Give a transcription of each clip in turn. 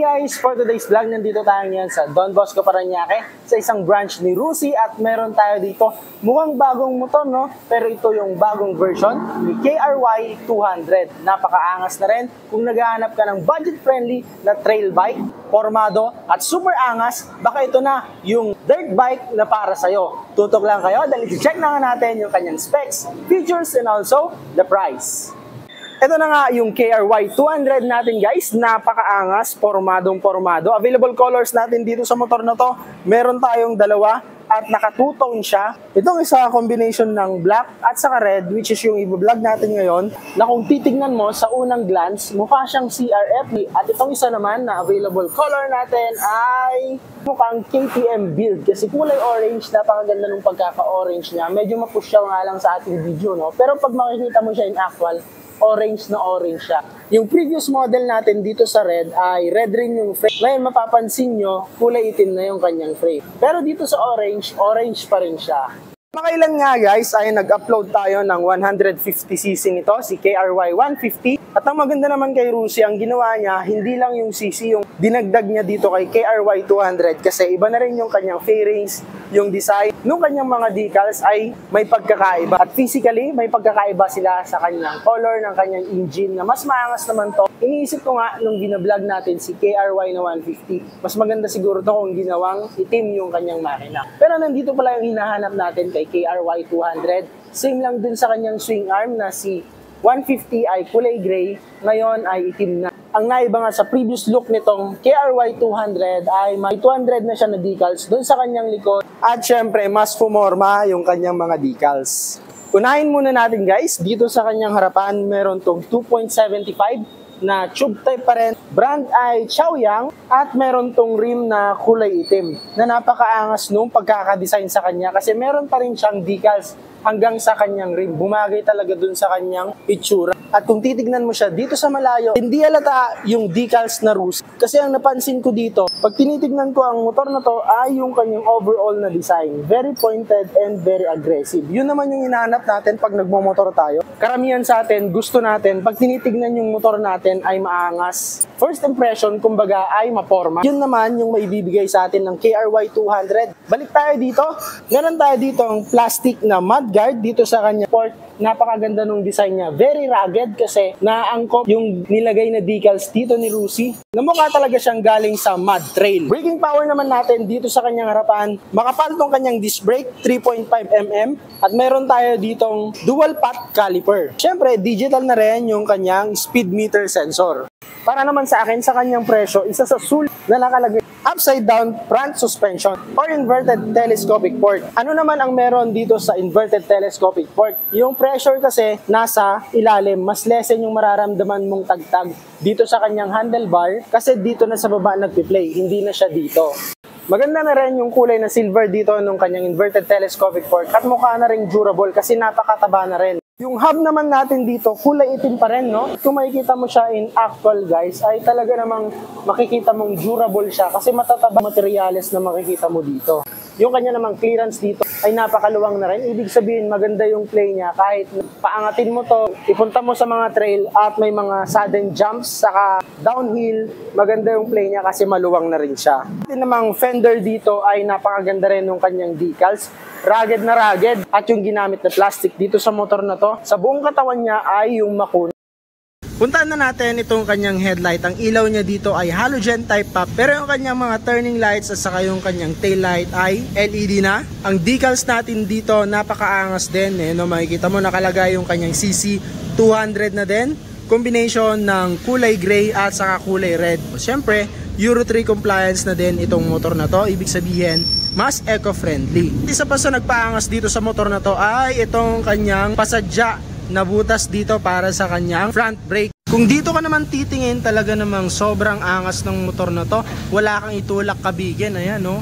Hey guys! For today's vlog, nandito tayo ngayon sa Don Bosco, Parañaque sa isang branch ni Rusi at meron tayo dito mukhang bagong motor, no? Pero ito yung bagong version ni KRY 200. Napakaangas na rin kung naghahanap ka ng budget-friendly na trail bike, formado at super angas, baka ito na yung dirt bike na para sa'yo. Tutok lang kayo dahil i-check na nga natin yung kanyang specs, features and also the price. Ito na nga yung KRY 200 natin guys, napakaangas, pormadong-pormado. Available colors natin dito sa motor na to, meron tayong dalawa at nakatutong siya. Itong isa combination ng black at saka red, which is yung i-vlog natin ngayon, na kung titignan mo sa unang glance, mukha siyang CRF. At itong isa naman na available color natin ay mukhang KTM build kasi kulay orange, napakaganda ng pagkaka-orange niya. Medyo mapusyaw nga lang sa ating video, no? Pero pag makikita mo siya in actual, orange na orange siya. Yung previous model natin dito sa red ay red rin yung frame. Ngayon mapapansin nyo, kulay itim na yung kanyang frame. Pero dito sa orange, orange pa rin siya. Makailan nga guys ay nag-upload tayo ng 150cc nito, si KRY 150. At ang maganda naman kay Rusi, ang ginawa niya, hindi lang yung cc yung dinagdag niya dito kay KRY 200 kasi iba na rin yung kanyang fairings, yung design. Nung kanyang mga decals ay may pagkakaiba. At physically, may pagkakaiba sila sa kanyang color ng kanyang engine na mas maangas naman to. Iniisip ko nga nung binablog natin si KRY na 150, mas maganda siguro to kung ginawang itim yung kanyang makina. Pero nandito pala yung hinahanap natin kay KRY 200. Same lang dun sa kanyang swing arm na si 150 ay kulay gray, ngayon ay itim na. Ang naiba nga sa previous look nitong KRY 200 ay may 200 na siya na decals dun sa kanyang likod. At syempre, mas pumorma yung kanyang mga decals. Unahin muna natin guys, dito sa kanyang harapan, meron tong 2.75 na tube type pa rin. Brand ay Chaoyang at meron tong rim na kulay itim na napakaangas nung pagkakadesign sa kanya kasi meron pa rin siyang decals hanggang sa kanyang rim. Bumagay talaga dun sa kanyang itsura. At kung titignan mo siya dito sa malayo, hindi halata yung decals na Rusi. Kasi ang napansin ko dito, pag tinitignan ko ang motor na to ay yung kanyang overall na design. Very pointed and very aggressive. Yun naman yung hinahanap natin pag nagmomotor tayo. Karamihan sa atin, gusto natin, pag tinitignan yung motor natin ay maangas. First impression, kumbaga, ay maporma. Yun naman yung maibibigay sa atin ng KRY 200. Balik tayo dito. Meron tayo dito ang plastic na mudguard dito sa kanya port. Napakaganda nung design niya. Very rugged kasi naangkop yung nilagay na decals dito ni Rusi. Namukha talaga siyang galing sa mud trail. Braking power naman natin dito sa kanyang harapan. Makapal tong kanyang disc brake, 3.5mm. At meron tayo ditong dual path caliper. Siyempre, digital na rin yung kanyang speed meter sensor. Para naman sa akin, sa kanyang presyo, isa sa sulit na nakalagay upside down front suspension or inverted telescopic port. Ano naman ang meron dito sa inverted telescopic port? Yung pressure kasi nasa ilalim, mas lessen yung mararamdaman mong tagtag dito sa kanyang handlebar kasi dito na sa baba nagpi-play, hindi na siya dito. Maganda na rin yung kulay na silver dito nung kanyang inverted telescopic port at mukha na rin durable kasi napakataba na rin. Yung hub naman natin dito, kulay itim pa rin, no? Kung makikita mo siya in actual guys, ay talaga namang makikita mong durable siya kasi matataba materials na makikita mo dito. Yung kanya namang clearance dito ay napakaluwang na rin. Ibig sabihin maganda yung play niya kahit paangatin mo to, ipunta mo sa mga trail at may mga sudden jumps saka downhill, maganda yung play niya kasi maluwang na rin siya. Yung namang fender dito ay napakaganda rin yung kanyang decals. Rugged na rugged at yung ginamit na plastic dito sa motor na to, sa buong katawan niya ay yung Makuna. Puntaan na natin itong kanyang headlight. Ang ilaw niya dito ay halogen type pa, pero yung kanyang mga turning lights at saka yung kanyang tail light ay LED na. Ang decals natin dito napakaangas din, no? Makikita mo nakalagay yung kanyang CC 200 na din. Combination ng kulay gray at saka kulay red. Siyempre, Euro 3 compliance na din itong motor na to. Ibig sabihin, mas eco-friendly. Isa pa sa nagpaangas dito sa motor na to ay itong kanyang pasadya na butas dito para sa kanyang front brake. Kung dito ka naman titingin, talaga namang sobrang angas ng motor na to. Wala kang itulak kabigin. Ayan, no?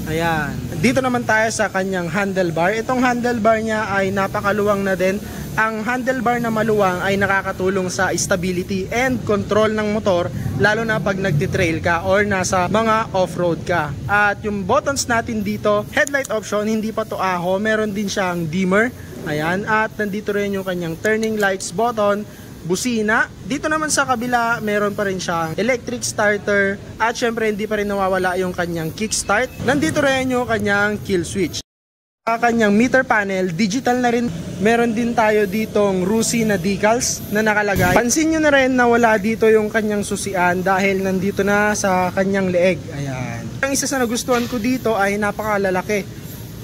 Ayan. Dito naman tayo sa kanyang handlebar. Itong handlebar niya ay napakaluwang na din. Ang handlebar na maluwang ay nakakatulong sa stability and control ng motor, lalo na pag nagtitrail ka or nasa mga off-road ka. At yung buttons natin dito, headlight option, hindi pa to aho. Meron din siyang dimmer. Ayan. At nandito rin yung kanyang turning lights button, busina. Dito naman sa kabila, meron pa rin siyang electric starter at syempre hindi pa rin nawawala yung kanyang kickstart. Nandito rin yung kanyang kill switch. Kanyang meter panel, digital na rin. Meron din tayo ditong Rusi na decals na nakalagay. Pansin nyo na rin na wala dito yung kanyang susian dahil nandito na sa kanyang leeg. Ayan. Ang isa sa nagustuhan ko dito ay napakalalaki.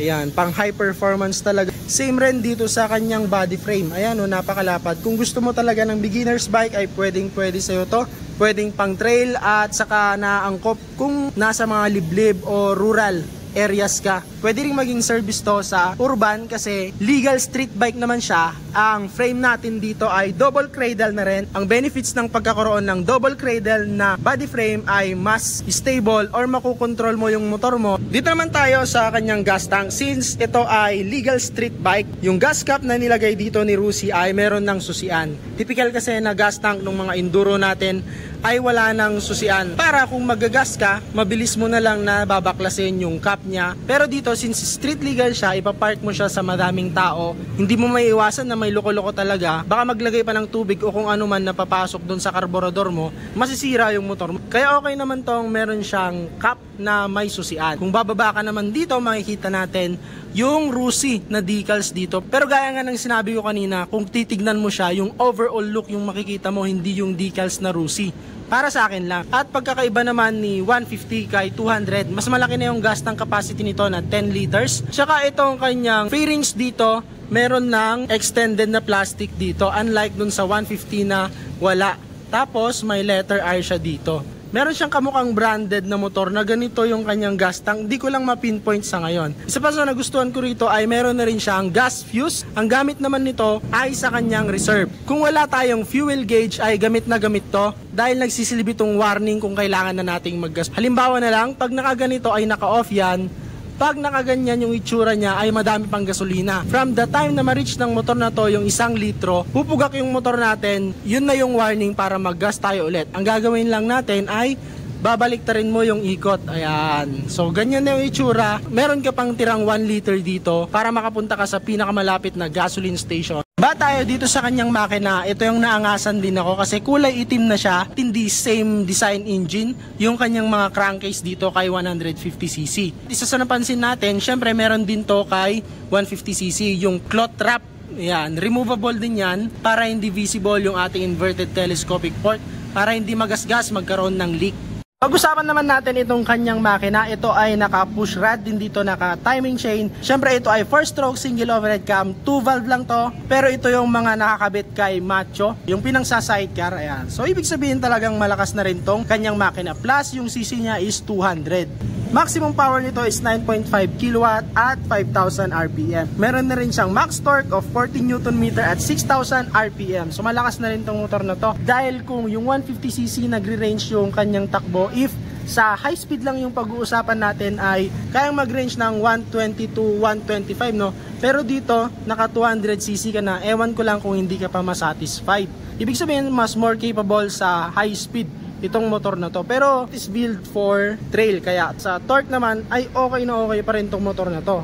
Ayan, pang high performance talaga. Same rin dito sa kanyang body frame. Ayan o, napakalapad. Kung gusto mo talaga ng beginner's bike ay pwede sa'yo to. Pwedeng pang trail at saka naangkop kung nasa mga liblib o rural areas ka. Pwede rin maging service to sa urban kasi legal street bike naman siya. Ang frame natin dito ay double cradle na rin. Ang benefits ng pagkakaroon ng double cradle na body frame ay mas stable or makukontrol mo yung motor mo. Dito naman tayo sa kanyang gas tank. Since ito ay legal street bike, yung gas cap na nilagay dito ni Rusi ay meron ng susian. Typical kasi na gas tank ng mga enduro natin ay wala ng susian. Para kung magagas ka, mabilis mo na lang na babaklasin yung cap niya. Pero dito, since street legal siya, ipapark mo siya sa madaming tao, hindi mo may iwasan na may loko-loko talaga. Baka maglagay pa ng tubig o kung ano man na papasok doon sa karburador mo, masisira yung motor mo. Kaya okay naman tong meron siyang cap na may susian. Kung bababa ka naman dito, makikita natin yung Rusi na decals dito. Pero gaya nga ng sinabi ko kanina, kung titignan mo siya, yung overall look yung makikita mo, hindi yung decals na Rusi. Para sa akin lang. At pagkakaiba naman ni 150 kay 200, mas malaki na yung gas tank capacity nito na 10 liters. Tsaka itong kanyang fairings dito, meron ng extended na plastic dito, unlike dun sa 150 na wala. Tapos may letter R siya dito. Meron siyang kamukhang branded na motor na ganito yung kanyang gas tank. Di ko lang ma-pinpoint sa ngayon. Isa pa sa nagustuhan ko rito ay meron na rin siyang gas fuse. Ang gamit naman nito ay sa kanyang reserve. Kung wala tayong fuel gauge ay gamit na gamit to dahil nagsisilbi itong warning kung kailangan na nating maggas. Halimbawa na lang, pag nakaganito ay naka-off yan. Pag nakaganyan yung itsura niya ay madami pang gasolina. From the time na ma-reach ng motor na to yung 1 litro, pupugak yung motor natin, yun na yung warning para mag-gas tayo ulit. Ang gagawin lang natin ay babaliktarin mo yung ikot. Ayan. So, ganyan na yung itsura. Meron ka pang tirang 1 liter dito para makapunta ka sa pinakamalapit na gasoline station. Ba tayo dito sa kanyang makina, ito yung naangasan din ako kasi kulay itim na siya. Hindi same design engine yung kanyang mga crankcase dito kay 150cc. Isa sa napansin natin, syempre meron din to kay 150cc, yung cloth wrap. Yan, removable din yan para hindi visible yung ating inverted telescopic port, para hindi magasgas, magkaroon ng leak. Pag-usapan naman natin itong kanyang makina. Ito ay naka-push rod din dito, naka-timing chain. Siyempre ito ay 4-stroke single overhead cam, 2 valve lang to. Pero ito yung mga nakakabit kay Macho, yung pinang sa sidecar. Ayan. So ibig sabihin talagang malakas na rin tong kanyang makina. Plus yung cc niya is 200. Maximum power nito is 9.5 kW at 5,000 RPM. Meron na rin siyang max torque of 40 Nm at 6,000 RPM. So malakas na rin tong motor na to. Dahil kung yung 150cc nagre-range yung kanyang takbo, if sa high speed lang yung pag-uusapan natin ay kayang mag-range ng 120 to 125, no? Pero dito, naka 200cc ka na. Ewan ko lang kung hindi ka pa masatisfied. Ibig sabihin, mas more capable sa high speed itong motor na to, pero it is built for trail, kaya sa torque naman ay okay na okay pa rin itong motor na to.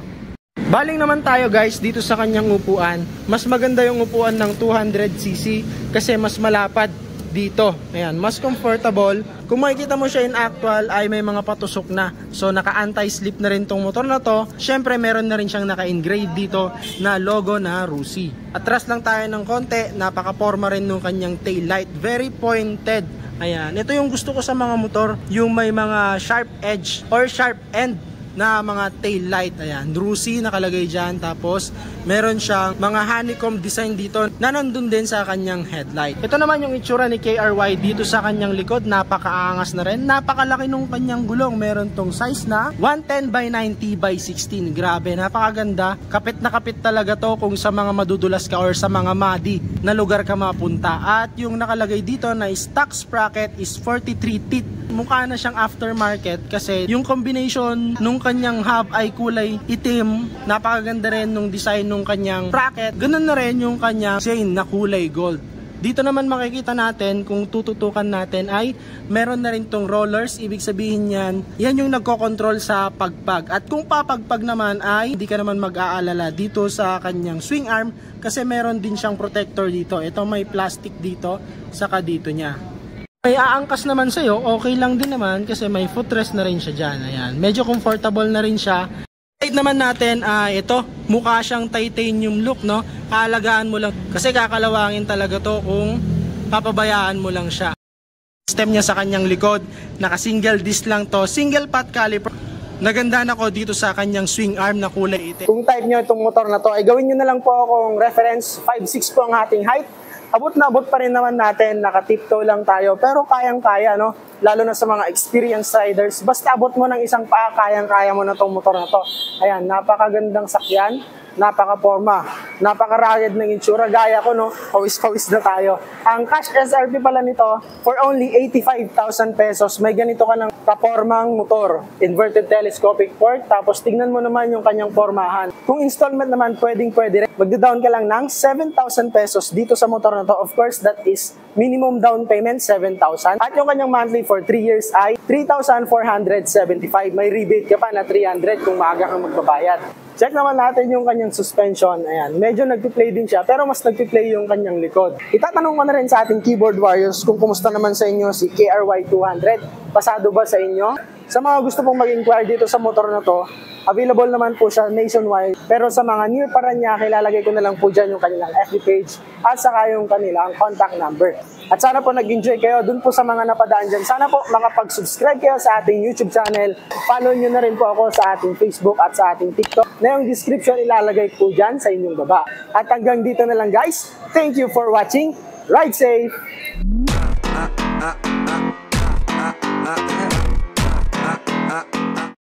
Baling naman tayo guys dito sa kanyang upuan. Mas maganda yung upuan ng 200cc kasi mas malapad dito. Ayan, mas comfortable. Kung makikita mo siya in actual ay may mga patusok na. So naka anti-slip na rin tong motor na to. Syempre meron na rin siyang naka-engrave dito na logo na Rusi. Atras lang tayo ng konti, napaka-forma rin ng kanyang tail light. Very pointed. Ayan, ito yung gusto ko sa mga motor, yung may mga sharp edge or sharp end na mga tail light. Ayan, Rusi nakalagay dyan. Tapos meron siyang mga honeycomb design dito na nandun din sa kanyang headlight. Ito naman yung itsura ni KRY dito sa kanyang likod. Napakaangas na rin. Napakalaki nung kanyang gulong. Meron tong size na 110 by 90 by 16. Grabe, napakaganda. Kapit na kapit talaga to kung sa mga madudulas ka or sa mga muddy na lugar ka mapunta. At yung nakalagay dito na stock sprocket is 43 teeth. Mukha na siyang aftermarket kasi yung combination nung kanyang hub ay kulay itim. Napakaganda rin nung design nung kanyang bracket. Ganun na rin yung kanyang chain na kulay gold. Dito naman makikita natin kung tututukan natin ay meron na rin tong rollers. Ibig sabihin yan yung nagko-control sa pagpag. At kung papagpag naman ay hindi ka naman mag-aalala dito sa kanyang swing arm kasi meron din siyang protector dito. Ito may plastic dito saka dito niya. May aangkas naman sa'yo, okay lang din naman kasi may footrest na rin siya dyan. Ayan. Medyo comfortable na rin siya. Side naman natin, ito, mukha siyang titanium look, no? Kaalagaan mo lang, kasi kakalawangin talaga to kung papabayaan mo lang siya. System niya sa kanyang likod, naka single disc lang to, single pot caliper. Nagandahan ako dito sa kanyang swing arm na kulay itim. Kung type nyo itong motor na to, ay gawin nyo na lang po akong reference, 5'6" po ang ating height. Abot na abot pa rin naman natin, naka-tiptoe lang tayo, pero kayang-kaya, no? Lalo na sa mga experienced riders, basta abot mo ng isang paa, kayang-kaya mo na tong motor na to. Ayan, napakagandang sakyan, napaka-forma, napaka-rugged ng itsura, gaya ko, no? Pawis-pawis na tayo. Ang cash SRP pala nito, for only 85,000 pesos, may ganito ka ng kapormang motor, inverted telescopic port, tapos tignan mo naman yung kanyang formahan. Kung installment naman, pwedeng-pwede rin. Magda-down ka lang ng 7,000 pesos dito sa motor na to. Of course, that is minimum down payment, 7,000. At yung kanyang monthly for 3 years ay 3,475. May rebate ka pa na 300 kung maaga kang magbabayad. Check naman natin yung kanyang suspension. Ayan, medyo nagpi-play din siya, pero mas nagpi-play yung kanyang likod. Itatanong ko na rin sa ating keyboard warriors kung kumusta naman sa inyo si KRY 200. Pasado ba sa inyo? Sa mga gusto pong mag-inquire dito sa motor na to, available naman po siya nationwide. Pero sa mga near Parañaque, ilalagay ko na lang po dyan yung kanilang FB page at saka yung kanilang contact number. At sana po nag-enjoy kayo dun po sa mga napadaan dyan. Sana po makapag-subscribe kayo sa ating YouTube channel. Follow nyo na rin po ako sa ating Facebook at sa ating TikTok. Na yung description ilalagay po dyan sa inyong baba. At hanggang dito na lang guys. Thank you for watching. Ride safe!